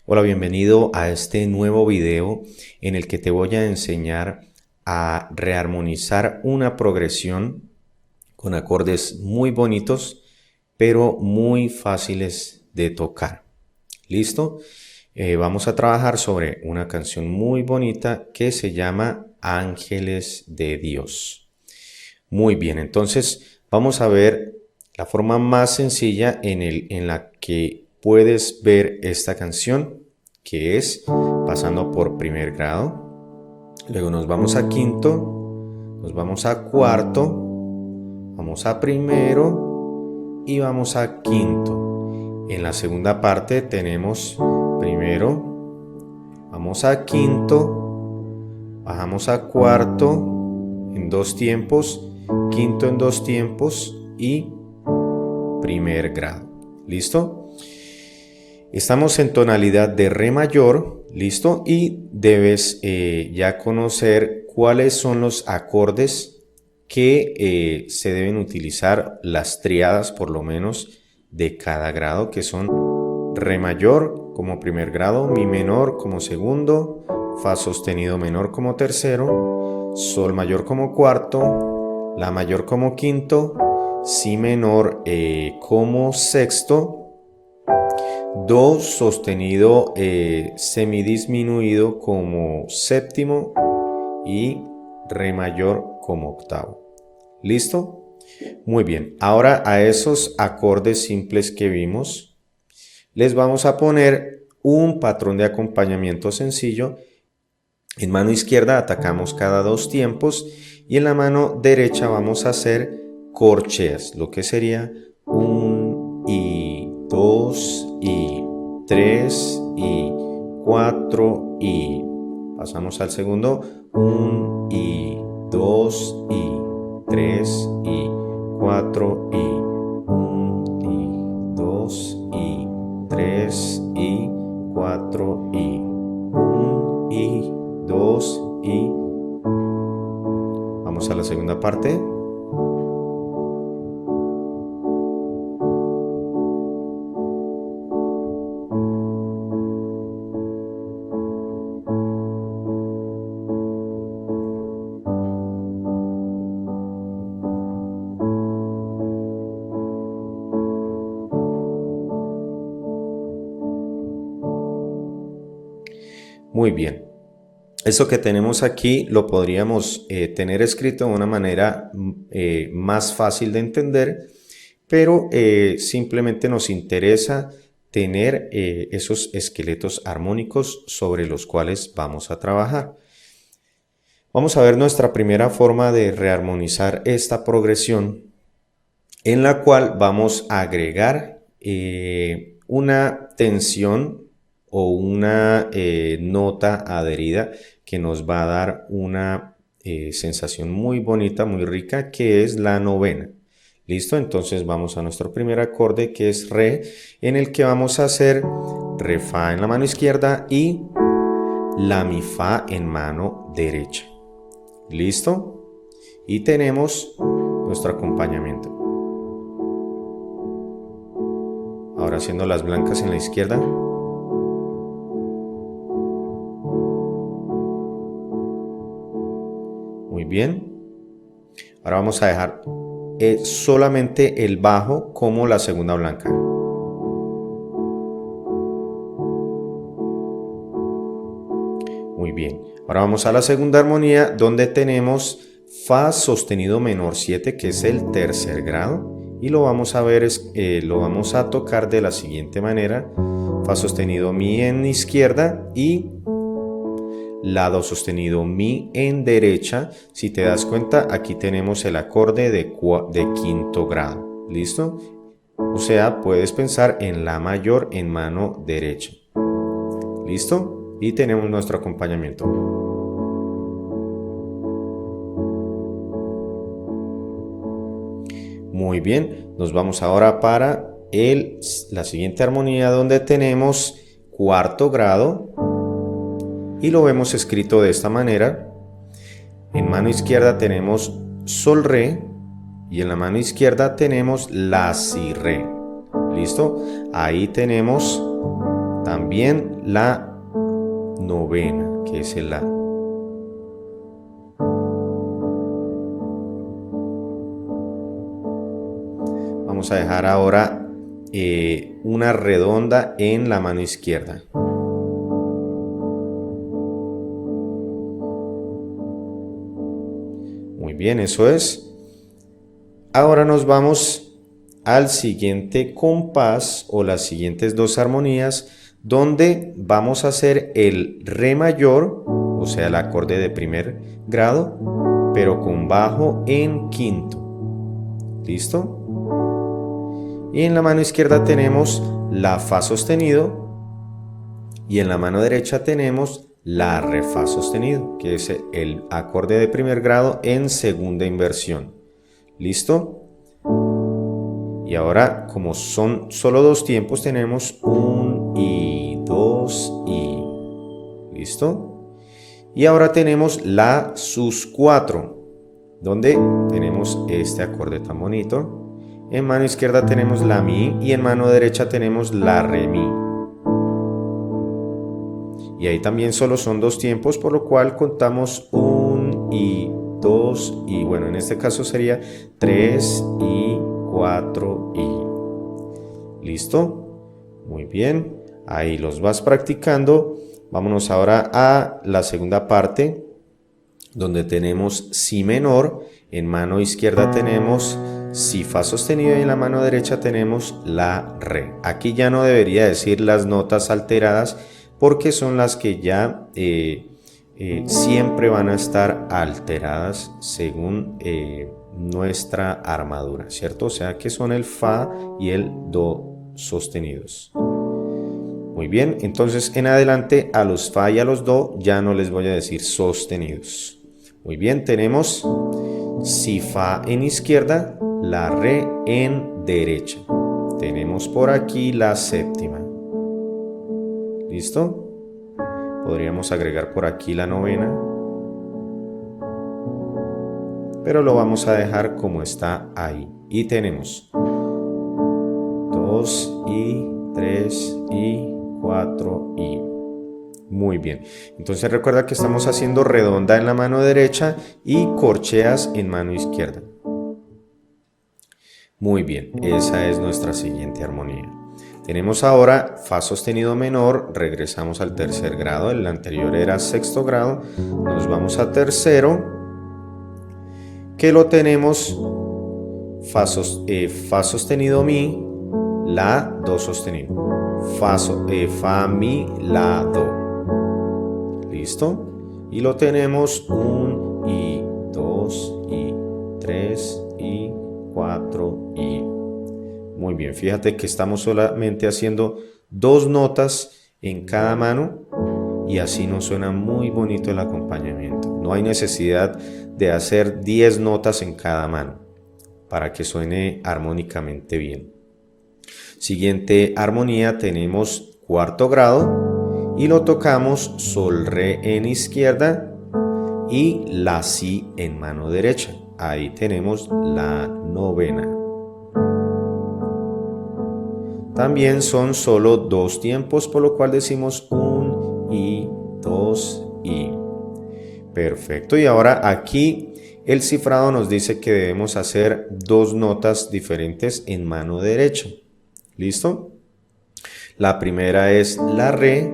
Hola, bienvenido a este nuevo video en el que te voy a enseñar a rearmonizar una progresión con acordes muy bonitos, pero muy fáciles de tocar. ¿Listo? Vamos a trabajar sobre una canción muy bonita que se llama Ángeles de Dios. Muy bien, entonces vamos a ver la forma más sencilla en la que puedes ver esta canción, que es pasando por primer grado, luego nos vamos a quinto, nos vamos a cuarto, vamos a primero y vamos a quinto. En la segunda parte tenemos primero, vamos a quinto, bajamos a cuarto en dos tiempos, quinto en dos tiempos y primer grado. ¿Listo? Estamos en tonalidad de re mayor, ¿listo? Y debes ya conocer cuáles son los acordes que se deben utilizar, las triadas por lo menos de cada grado, que son re mayor como primer grado, mi menor como segundo, fa sostenido menor como tercero, sol mayor como cuarto, la mayor como quinto, si menor como sexto, do sostenido semidisminuido como séptimo y re mayor como octavo. ¿Listo? Muy bien, ahora a esos acordes simples que vimos les vamos a poner un patrón de acompañamiento sencillo. En mano izquierda atacamos cada dos tiempos y en la mano derecha vamos a hacer corcheas, lo que sería 1 y 2 y 3 y 4 y pasamos al segundo, 1 y 2 y 3 y 4 y 1 y 2 y 3 y 4 y 1 y 2 y vamos a la segunda parte. Muy bien. Eso que tenemos aquí lo podríamos tener escrito de una manera más fácil de entender, pero simplemente nos interesa tener esos esqueletos armónicos sobre los cuales vamos a trabajar. Vamos a ver nuestra primera forma de rearmonizar esta progresión, en la cual vamos a agregar una tensión o una nota adherida que nos va a dar una sensación muy bonita, muy rica, que es la novena. ¿Listo? Entonces vamos a nuestro primer acorde, que es re, en el que vamos a hacer re fa en la mano izquierda y la mi fa en mano derecha. ¿Listo? Y tenemos nuestro acompañamiento. Ahora haciendo las blancas en la izquierda. Muy bien. Ahora vamos a dejar solamente el bajo como la segunda blanca. Muy bien. Ahora vamos a la segunda armonía, donde tenemos fa sostenido menor 7, que es el tercer grado. Y lo vamos a ver, lo vamos a tocar de la siguiente manera. Fa sostenido mi en izquierda y la do sostenido mi en derecha. Si te das cuenta, aquí tenemos el acorde de quinto grado. ¿Listo? O sea, puedes pensar en la mayor en mano derecha. ¿Listo? Y tenemos nuestro acompañamiento. Muy bien, nos vamos ahora para la siguiente armonía, donde tenemos cuarto grado y lo vemos escrito de esta manera. En mano izquierda tenemos sol re y en la mano izquierda tenemos la si re. ¿Listo? Ahí tenemos también también la novena, que es el La. Vamos a dejar ahora una redonda en la mano izquierda. Muy bien, eso es. Ahora nos vamos al siguiente compás o las siguientes dos armonías, donde vamos a hacer el Re mayor, o sea, el acorde de primer grado, pero con bajo en quinto. ¿Listo? Y en la mano izquierda tenemos la Fa sostenido y en la mano derecha tenemos la Re Fa sostenido, que es el acorde de primer grado en segunda inversión. ¿Listo? Y ahora, como son solo dos tiempos, tenemos un y, dos y. ¿Listo? Y ahora tenemos la sus4, donde tenemos este acorde tan bonito. En mano izquierda tenemos la Mi y en mano derecha tenemos la Re Mi. Y ahí también solo son dos tiempos, por lo cual contamos un y, dos y. Bueno, en este caso sería 3 y, 4 y. ¿Listo? Muy bien. Ahí los vas practicando. Vámonos ahora a la segunda parte, donde tenemos Si menor. En mano izquierda tenemos Si Fa sostenido y en la mano derecha tenemos la Re. Aquí ya no debería decir las notas alteradas porque son las que ya siempre van a estar alteradas según nuestra armadura, ¿cierto? O sea que son el Fa y el Do sostenidos. Muy bien, entonces en adelante a los Fa y a los Do ya no les voy a decir sostenidos. Muy bien, tenemos Si Fa en izquierda, la Re en derecha. Tenemos por aquí la séptima. ¿Listo? Podríamos agregar por aquí la novena, pero lo vamos a dejar como está ahí. Y tenemos 2 y, 3 y, 4 y. Muy bien, entonces recuerda que estamos haciendo redonda en la mano derecha y corcheas en mano izquierda. Muy bien, esa es nuestra siguiente armonía. Tenemos ahora Fa sostenido menor, regresamos al tercer grado, el anterior era sexto grado, nos vamos a tercero, que lo tenemos Fa sostenido Mi, La, Do sostenido, Fa Mi, La, Do. ¿Listo? Y lo tenemos 1 y, 2 y, 3 y, 4 y. Muy bien, fíjate que estamos solamente haciendo dos notas en cada mano y así nos suena muy bonito el acompañamiento. No hay necesidad de hacer 10 notas en cada mano para que suene armónicamente bien. Siguiente armonía, tenemos cuarto grado y lo tocamos Sol Re en izquierda y La Si en mano derecha. Ahí tenemos la novena. También son solo dos tiempos, por lo cual decimos 1 y, 2 y. Perfecto, y ahora aquí el cifrado nos dice que debemos hacer dos notas diferentes en mano derecha. ¿Listo? La primera es la Re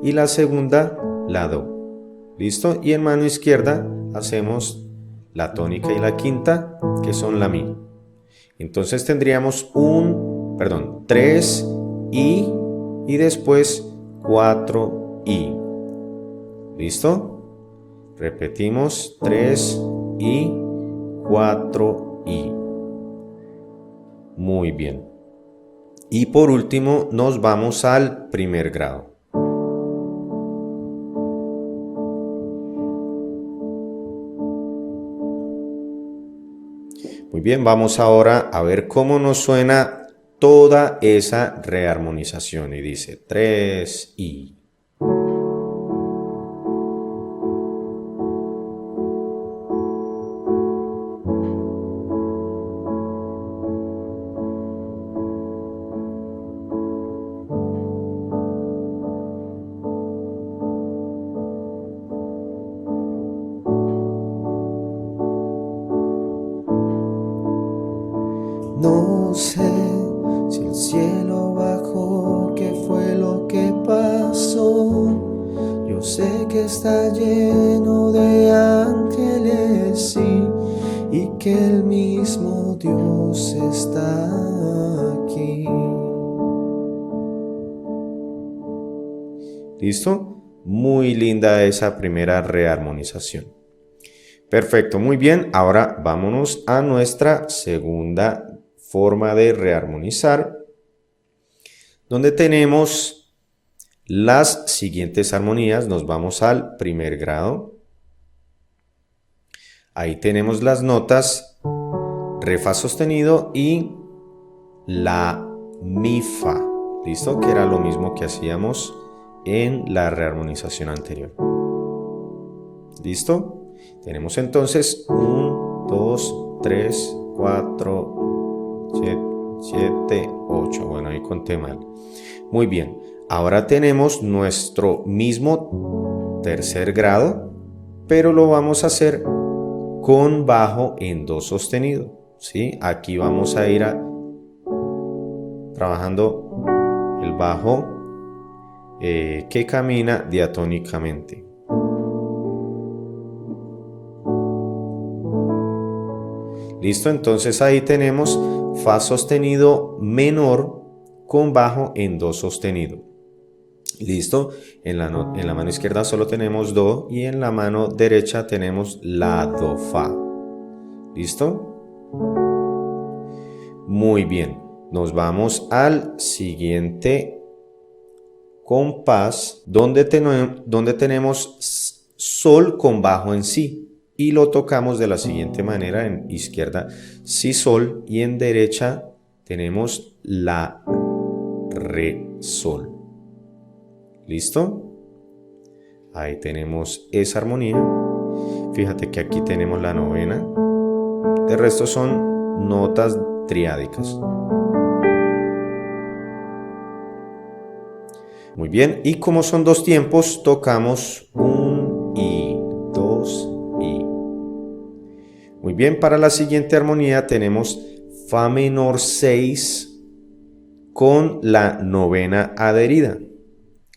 y la segunda la Do. ¿Listo? Y en mano izquierda hacemos la tónica y la quinta, que son la Mi. Entonces tendríamos 3 y después 4 y. ¿Listo? Repetimos 3 y 4 y. Muy bien. Y por último nos vamos al primer grado. Muy bien, vamos ahora a ver cómo nos suena toda esa rearmonización. Y dice 3 y. sé si el cielo bajó, qué fue lo que pasó. Yo sé que está lleno de ángeles, sí, y que el mismo Dios está aquí. ¿Listo? Muy linda esa primera rearmonización. Perfecto, muy bien. Ahora vámonos a nuestra segunda forma de rearmonizar, donde tenemos las siguientes armonías. Nos vamos al primer grado. Ahí tenemos las notas re, fa sostenido y la, mi, fa. ¿Listo? Que era lo mismo que hacíamos en la rearmonización anterior. ¿Listo? Tenemos entonces 1, 2, 3, 4, 7, 8. Bueno, ahí conté mal. Muy bien. Ahora tenemos nuestro mismo tercer grado, pero lo vamos a hacer con bajo en do sostenido. ¿Sí? Aquí vamos a ir trabajando el bajo que camina diatónicamente. Listo, entonces ahí tenemos fa sostenido menor con bajo en do sostenido. Listo, en la mano izquierda solo tenemos do y en la mano derecha tenemos la, do, fa. ¿Listo? Muy bien, nos vamos al siguiente compás donde tenemos sol con bajo en si. Y lo tocamos de la siguiente manera: en izquierda si, sol, y en derecha tenemos la, re, sol. ¿Listo? Ahí tenemos esa armonía. Fíjate que aquí tenemos la novena. De resto son notas triádicas. Muy bien, y como son dos tiempos, tocamos un y, dos y. Muy bien, para la siguiente armonía tenemos fa menor 6 con la novena adherida.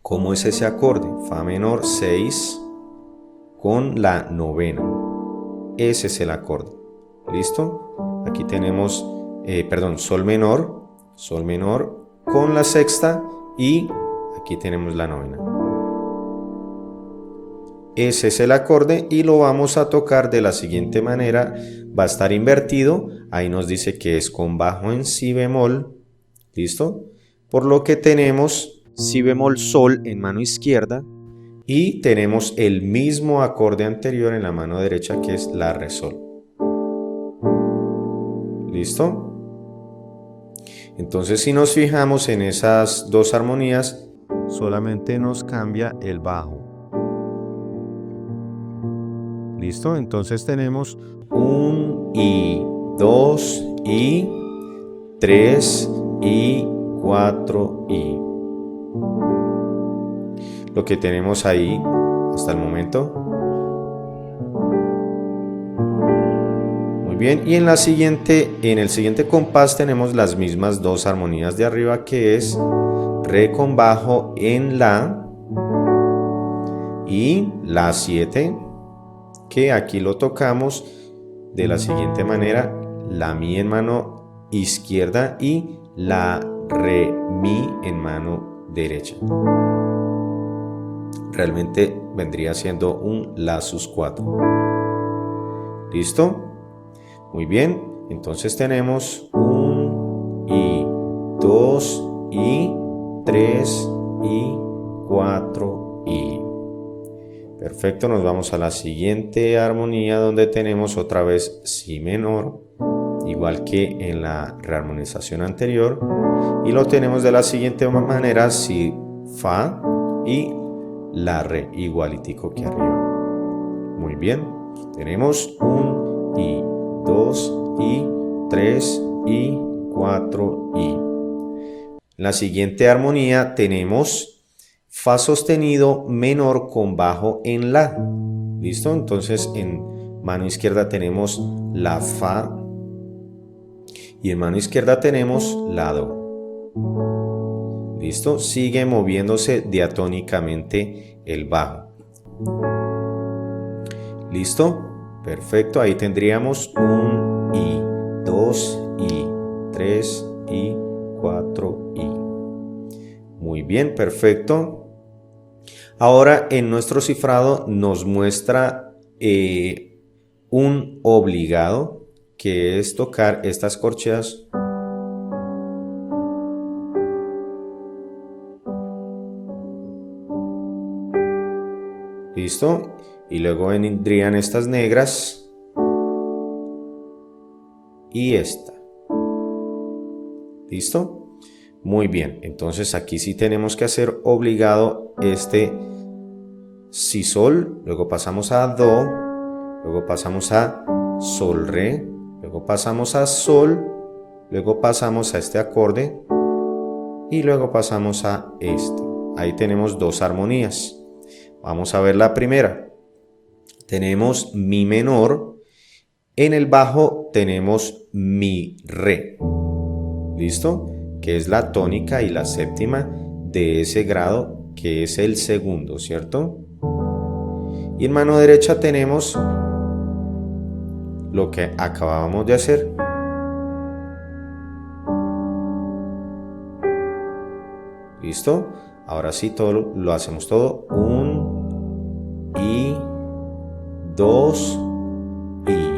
¿Cómo es ese acorde? Fa menor 6 con la novena. Ese es el acorde. ¿Listo? Aquí tenemos, sol menor con la sexta y aquí tenemos la novena. Ese es el acorde y lo vamos a tocar de la siguiente manera. Va a estar invertido. Ahí nos dice que es con bajo en si bemol. ¿Listo? Por lo que tenemos si bemol sol en mano izquierda y tenemos el mismo acorde anterior en la mano derecha, que es la, re, sol. ¿Listo? Entonces, si nos fijamos en esas dos armonías, solamente nos cambia el bajo. ¿Listo? Entonces tenemos 1 y, 2 y, 3 y, 4 y. Lo que tenemos ahí hasta el momento. Muy bien, y en el siguiente compás tenemos las mismas dos armonías de arriba, que es re con bajo en la y la 7, que aquí lo tocamos de la siguiente manera: la, mi en mano izquierda y la, re, mi en mano derecha. Realmente vendría siendo un la sus 4. ¿Listo? Muy bien, entonces tenemos 1 y, 2 y, 3 y, 4 y. Perfecto, nos vamos a la siguiente armonía, donde tenemos otra vez si menor, igual que en la rearmonización anterior, y lo tenemos de la siguiente manera: si, fa y la, re, igualitico que arriba. Muy bien, tenemos 1 y, 2 y, 3 y, 4 y. En la siguiente armonía tenemos fa sostenido menor con bajo en la. ¿Listo? Entonces en mano izquierda tenemos la, fa, y en mano izquierda tenemos la do. ¿Listo? Sigue moviéndose diatónicamente el bajo. ¿Listo? Perfecto, ahí tendríamos un I, 2 I, 3 I, 4 I. Muy bien, perfecto. Ahora en nuestro cifrado nos muestra un obligado, que es tocar estas corcheas ¿listo? Y luego vendrían estas negras y esta. ¿Listo? Muy bien, entonces aquí sí tenemos que hacer obligado este si sol, luego pasamos a do, luego pasamos a sol re, luego pasamos a sol, luego pasamos a este acorde y luego pasamos a este. Ahí tenemos dos armonías. Vamos a ver la primera. Tenemos mi menor, en el bajo tenemos mi re. ¿Listo? Que es la tónica y la séptima de ese grado, que es el segundo, ¿cierto? Y en mano derecha tenemos lo que acabábamos de hacer. ¿Listo? Ahora sí todo lo hacemos todo. 1 I, 2 I.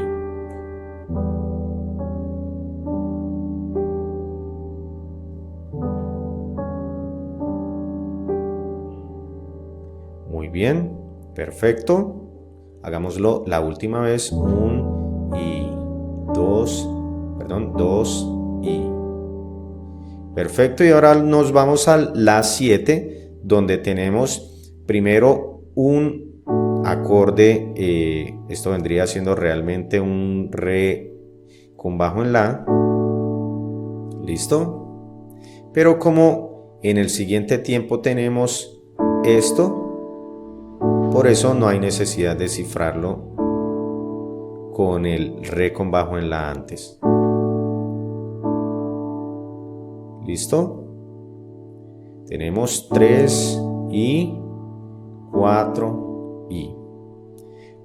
Muy bien, perfecto. Hagámoslo la última vez. 1 I, 2 I. Perfecto, y ahora nos vamos a la 7, donde tenemos primero un acorde, esto vendría siendo realmente un re con bajo en la, ¿listo? Pero como en el siguiente tiempo tenemos esto, por eso no hay necesidad de cifrarlo con el re con bajo en la antes. ¿Listo? Tenemos 3 I, 4 I.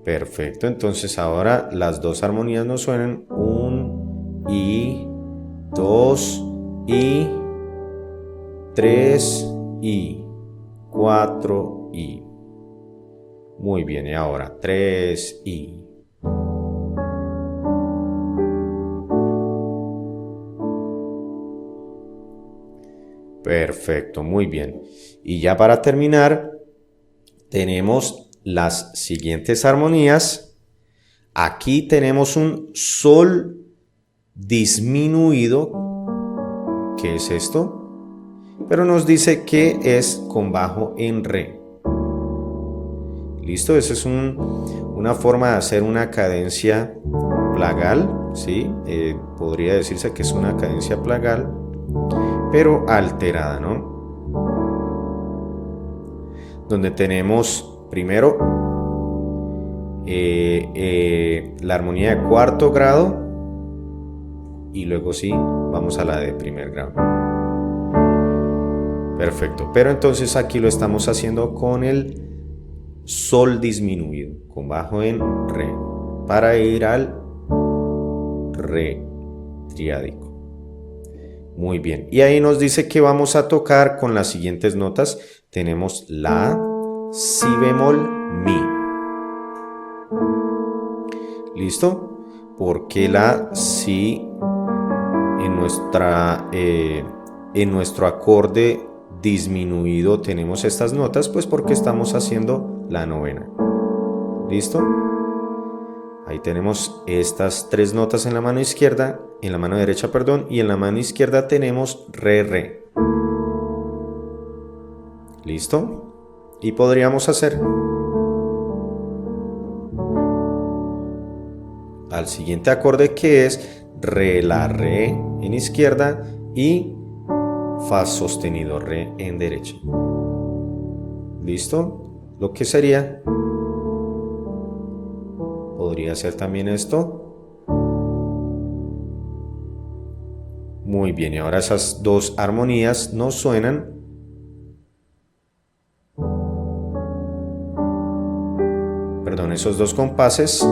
Perfecto, entonces ahora las dos armonías nos suenan. 1 I, 2 I, 3 I, 4 I. Muy bien, y ahora 3 I. Perfecto, muy bien. Y ya para terminar, tenemos las siguientes armonías. Aquí tenemos un sol disminuido. ¿Qué es esto? Pero nos dice que es con bajo en re. ¿Listo? Esa es una forma de hacer una cadencia plagal, ¿sí? Podría decirse que es una cadencia plagal, pero alterada, ¿no? Donde tenemos primero la armonía de cuarto grado y luego sí vamos a la de primer grado. Perfecto, pero entonces aquí lo estamos haciendo con el sol disminuido, con bajo en re, para ir al re triádico. Muy bien, y ahí nos dice que vamos a tocar con las siguientes notas. Tenemos la, si bemol, mi. ¿Listo? Porque la si en nuestro acorde disminuido tenemos estas notas? Pues porque estamos haciendo la novena. ¿Listo? Ahí tenemos estas tres notas en la mano izquierda, en la mano derecha, perdón, y en la mano izquierda tenemos re, re. ¿Listo? Y podríamos hacer al siguiente acorde, que es re, la, re en izquierda y fa sostenido, re en derecha. ¿Listo? Lo que sería, podría ser también esto. Muy bien, y ahora esas dos armonías nos suenan. Perdón, esos dos compases.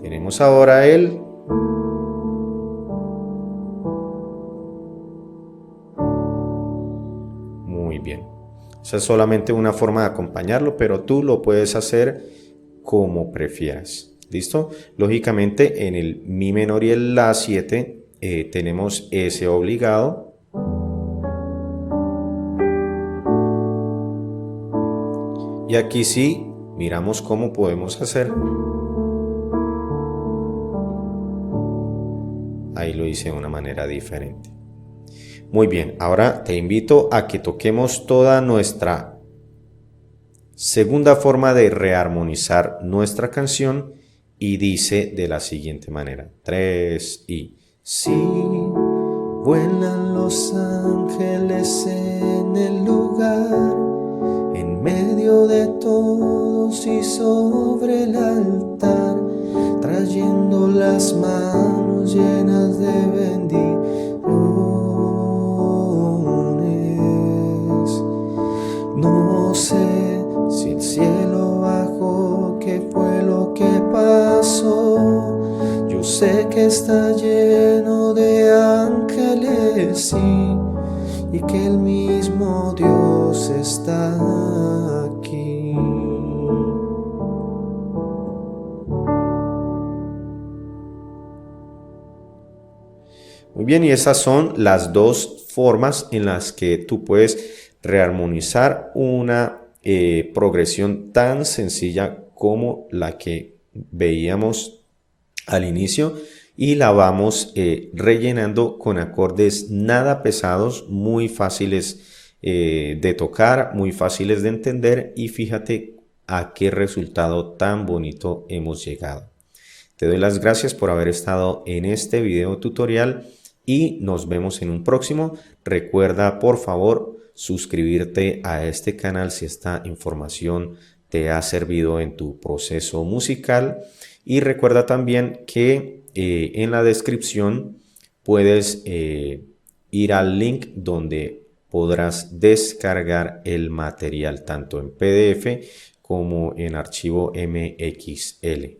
Tenemos ahora el muy bien. Esa es solamente una forma de acompañarlo, pero tú lo puedes hacer como prefieras. ¿Listo? Lógicamente en el mi menor y el la 7 tenemos ese obligado. Y aquí sí, miramos cómo podemos hacer. Ahí lo hice de una manera diferente. Muy bien, ahora te invito a que toquemos toda nuestra segunda forma de rearmonizar nuestra canción y dice de la siguiente manera. 3 y... Sí, vuelan los ángeles en el lugar, en medio de todos y sobre el altar, trayendo las manos llenas de bendiciones. No sé si el cielo bajó, qué fue lo que pasó. Yo sé que está lleno de ángeles, sí, y que el mismo Dios está aquí. Muy bien, y esas son las dos formas en las que tú puedes rearmonizar una progresión tan sencilla como la que veíamos al inicio y la vamos rellenando con acordes nada pesados, muy fáciles de tocar, muy fáciles de entender y fíjate a qué resultado tan bonito hemos llegado. Te doy las gracias por haber estado en este video tutorial y nos vemos en un próximo. Recuerda por favor suscribirte a este canal si esta información te ha servido en tu proceso musical y recuerda también que en la descripción puedes ir al link donde podrás descargar el material tanto en PDF como en archivo MXL.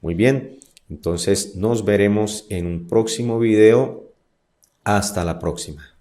Muy bien, entonces nos veremos en un próximo video. Hasta la próxima.